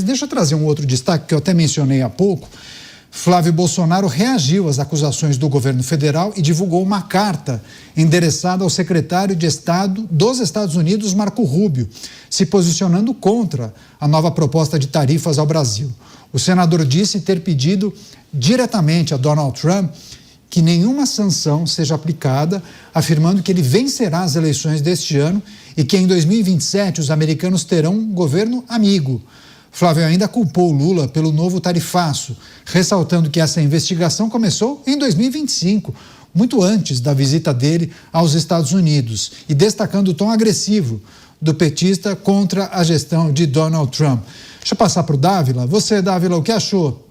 deixa eu trazer um outro destaque que eu até mencionei há pouco. Flávio Bolsonaro reagiu às acusações do governo federal e divulgou uma carta endereçada ao secretário de Estado dos Estados Unidos, Marco Rubio, se posicionando contra a nova proposta de tarifas ao Brasil. O senador disse ter pedido diretamente a Donald Trump que nenhuma sanção seja aplicada, afirmando que ele vencerá as eleições deste ano e que em 2027 os americanos terão um governo amigo. Flávio ainda culpou Lula pelo novo tarifaço, ressaltando que essa investigação começou em 2025, muito antes da visita dele aos Estados Unidos, e destacando o tom agressivo do petista contra a gestão de Donald Trump. Deixa eu passar para o Dávila. Você, Dávila, o que achou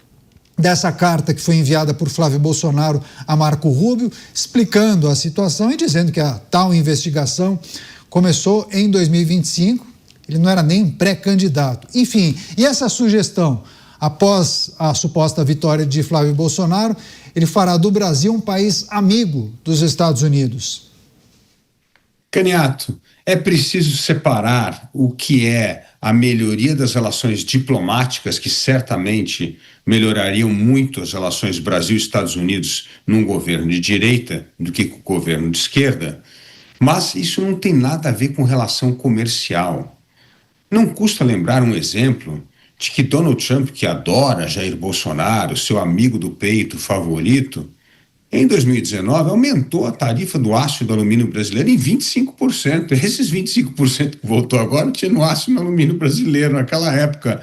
dessa carta que foi enviada por Flávio Bolsonaro a Marco Rubio, explicando a situação e dizendo que a tal investigação começou em 2025, ele não era nem pré-candidato. Enfim, e essa sugestão, após a suposta vitória de Flávio Bolsonaro, ele fará do Brasil um país amigo dos Estados Unidos. Caniato, é preciso separar o que é a melhoria das relações diplomáticas, que certamente melhorariam muito as relações Brasil-Estados Unidos num governo de direita do que com o governo de esquerda, mas isso não tem nada a ver com relação comercial. Não custa lembrar um exemplo de que Donald Trump, que adora Jair Bolsonaro, seu amigo do peito favorito, em 2019 aumentou a tarifa do aço e do alumínio brasileiro em 25%. Esses 25% que voltou agora tinha no aço e no alumínio brasileiro naquela época.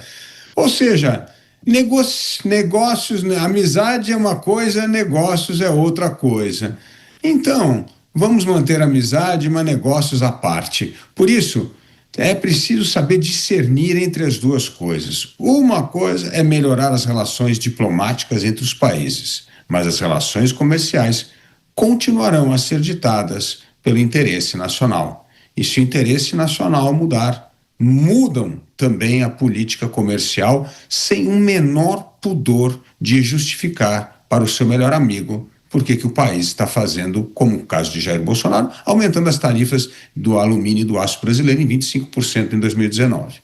Ou seja, negócios, amizade é uma coisa, negócios é outra coisa. Então, vamos manter a amizade, mas negócios à parte. Por isso, é preciso saber discernir entre as duas coisas. Uma coisa é melhorar as relações diplomáticas entre os países, mas as relações comerciais continuarão a ser ditadas pelo interesse nacional. E se o interesse nacional mudar, mudam também a política comercial sem um menor pudor de justificar para o seu melhor amigo porque que o país está fazendo, como o caso de Jair Bolsonaro, aumentando as tarifas do alumínio e do aço brasileiro em 25% em 2019.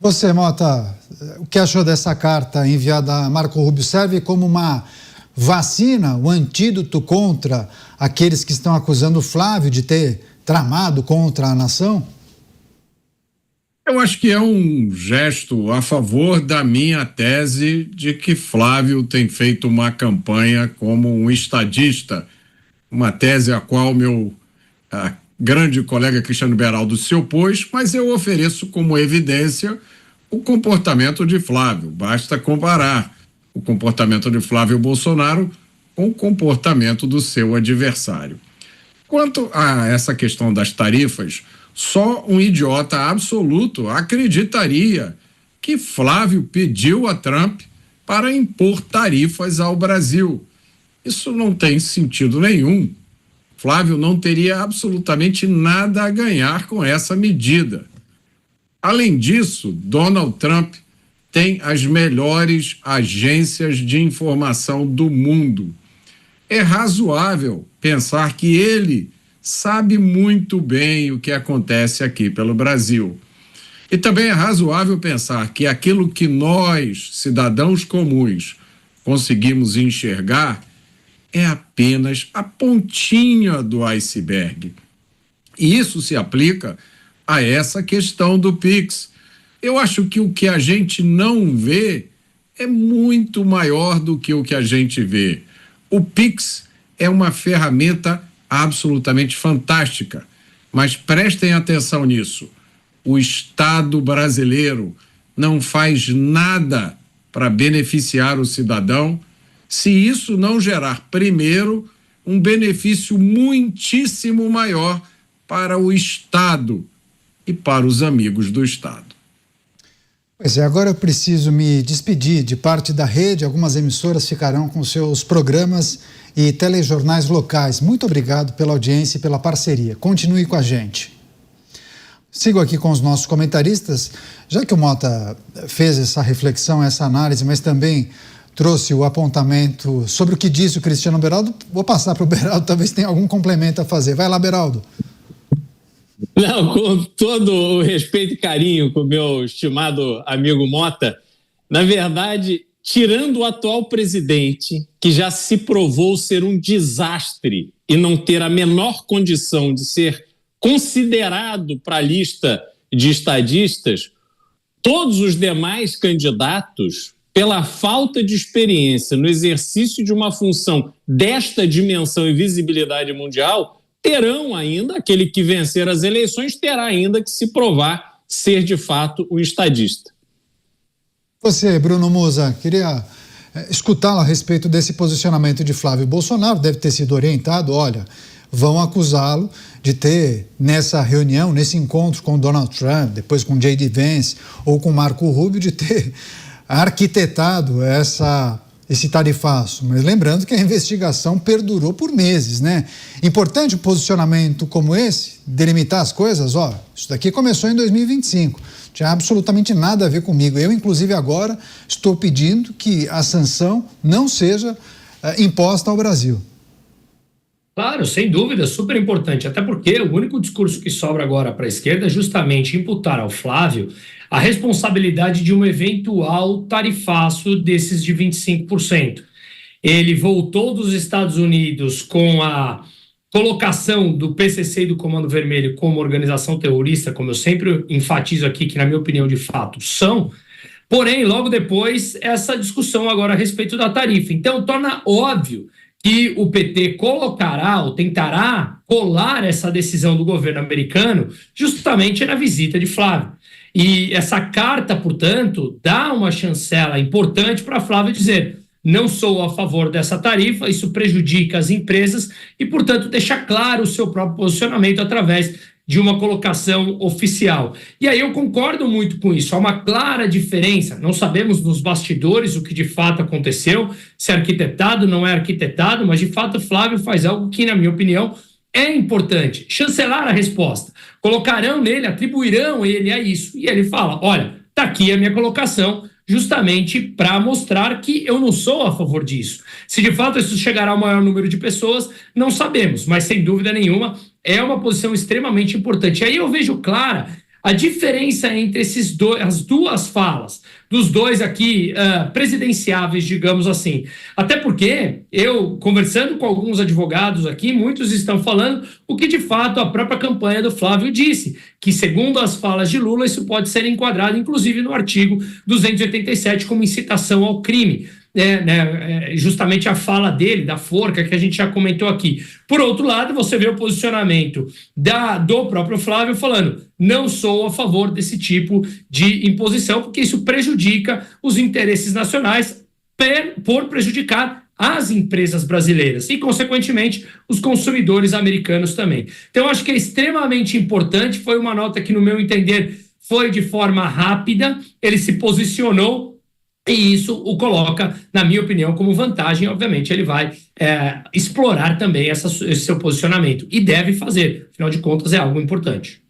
Você, Mota, o que achou dessa carta enviada a Marco Rubio? Serve como uma vacina, um antídoto contra aqueles que estão acusando o Flávio de ter tramado contra a nação? Eu acho que é um gesto a favor da minha tese de que Flávio tem feito uma campanha como um estadista, uma tese a qual meu grande colega Cristiano Beraldo se opôs, mas eu ofereço como evidência o comportamento de Flávio. Basta comparar o comportamento de Flávio Bolsonaro com o comportamento do seu adversário. Quanto a essa questão das tarifas, só um idiota absoluto acreditaria que Flávio pediu a Trump para impor tarifas ao Brasil. Isso não tem sentido nenhum. Flávio não teria absolutamente nada a ganhar com essa medida. Além disso, Donald Trump tem as melhores agências de informação do mundo. É razoável pensar que ele sabe muito bem o que acontece aqui pelo Brasil. E também é razoável pensar que aquilo que nós, cidadãos comuns, conseguimos enxergar é apenas a pontinha do iceberg. E isso se aplica a essa questão do Pix. Eu acho que o que a gente não vê é muito maior do que o que a gente vê. O Pix é uma ferramenta absolutamente fantástica, mas prestem atenção nisso. O Estado brasileiro não faz nada para beneficiar o cidadão se isso não gerar, primeiro, um benefício muitíssimo maior para o Estado e para os amigos do Estado. Pois é, agora eu preciso me despedir de parte da rede. Algumas emissoras ficarão com seus programas e telejornais locais. Muito obrigado pela audiência e pela parceria. Continue com a gente. Sigo aqui com os nossos comentaristas. Já que o Mota fez essa reflexão, essa análise, mas também trouxe o apontamento sobre o que disse o Cristiano Beraldo, vou passar para o Beraldo, talvez tenha algum complemento a fazer. Vai lá, Beraldo. Não, com todo o respeito e carinho com o meu estimado amigo Mota, na verdade, tirando o atual presidente, que já se provou ser um desastre e não ter a menor condição de ser considerado para a lista de estadistas, todos os demais candidatos, pela falta de experiência no exercício de uma função desta dimensão e visibilidade mundial, terão ainda, aquele que vencer as eleições terá ainda que se provar ser de fato um estadista. Você, Bruno Musa, queria escutá-lo a respeito desse posicionamento de Flávio Bolsonaro. Deve ter sido orientado, olha, vão acusá-lo de ter, nessa reunião, nesse encontro com Donald Trump, depois com J.D. Vance ou com Marco Rubio, de ter arquitetado esse tarifaço. Mas lembrando que a investigação perdurou por meses, né? Importante um posicionamento como esse, delimitar as coisas, ó, isso daqui começou em 2025, tinha absolutamente nada a ver comigo. Eu, inclusive, agora estou pedindo que a sanção não seja imposta ao Brasil. Claro, sem dúvida, super importante, até porque o único discurso que sobra agora para a esquerda é justamente imputar ao Flávio a responsabilidade de um eventual tarifaço desses de 25%. Ele voltou dos Estados Unidos com a colocação do PCC e do Comando Vermelho como organização terrorista, como eu sempre enfatizo aqui, que na minha opinião de fato são, porém logo depois essa discussão agora a respeito da tarifa. Então torna óbvio que o PT colocará ou tentará colar essa decisão do governo americano justamente na visita de Flávio. E essa carta, portanto, dá uma chancela importante para Flávio dizer: não sou a favor dessa tarifa, isso prejudica as empresas e, portanto, deixa claro o seu próprio posicionamento através de uma colocação oficial. E aí eu concordo muito com isso, há uma clara diferença, não sabemos nos bastidores o que de fato aconteceu, se é arquitetado, não é arquitetado, mas de fato Flávio faz algo que, na minha opinião, é importante, chancelar a resposta, colocarão nele, atribuirão ele a isso, e ele fala, olha, está aqui a minha colocação, justamente para mostrar que eu não sou a favor disso. Se de fato isso chegará ao maior número de pessoas, não sabemos, mas sem dúvida nenhuma é uma posição extremamente importante. Aí eu vejo clara a diferença entre as duas falas, dos dois aqui presidenciáveis, digamos assim. Até porque eu, conversando com alguns advogados aqui, muitos estão falando o que de fato a própria campanha do Flávio disse, que segundo as falas de Lula, isso pode ser enquadrado inclusive no artigo 287 como incitação ao crime. Justamente a fala dele, da forca, que a gente já comentou aqui. Por outro lado, você vê o posicionamento do próprio Flávio falando: não sou a favor desse tipo de imposição, porque isso prejudica os interesses nacionais por prejudicar as empresas brasileiras e, consequentemente, os consumidores americanos também. Então, acho que é extremamente importante, foi uma nota que, no meu entender, foi de forma rápida, ele se posicionou, e isso o coloca, na minha opinião, como vantagem. Obviamente, ele vai explorar também esse seu posicionamento. E deve fazer, afinal de contas, é algo importante.